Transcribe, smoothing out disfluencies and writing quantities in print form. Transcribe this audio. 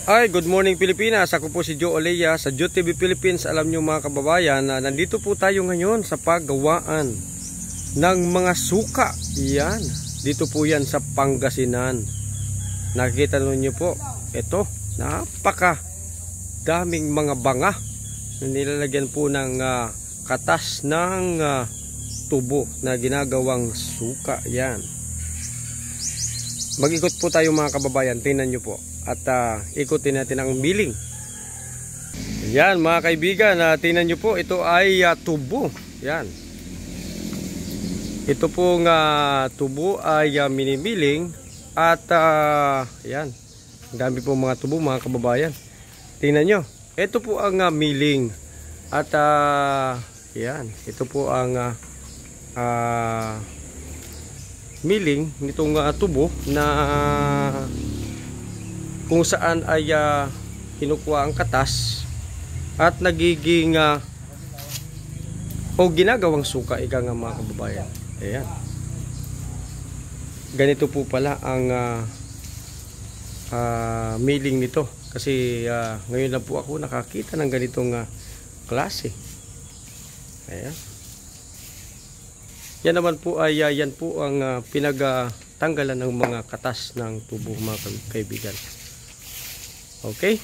Ay, good morning Pilipinas. Ako po si Joe Oleya sa Joe TV Philippines. Alam nyo mga kababayan na nandito po tayo ngayon sa paggawaan ng mga suka. Yan. Dito po yan sa Pangasinan. Nakikita ninyo po. Ito. Napaka daming mga banga na nilalagyan po ng katas ng tubo na ginagawang suka. Yan. Mag-ikot po tayo mga kababayan. Tingnan nyo po. At ikutin natin ang milling. Yan mga kaibigan, tingnan nyo po, ito ay tubo. Yan. Ito pong tubo ay minimiling. At yan, dami po mga tubo mga kababayan. Tingnan nyo, ito po ang milling. At yan, ito po ang milling nitong tubo na kung saan ay kinukuha ang katas at nagiging o ginagawang suka, ika nga mga kababayan. Ayan. Ganito po pala ang milling nito. Kasi ngayon lang po ako nakakita ng ganitong klase. Ayan. Yan naman po ay yan po ang pinagtanggalan ng mga katas ng tubo mga kaibigan. Okay?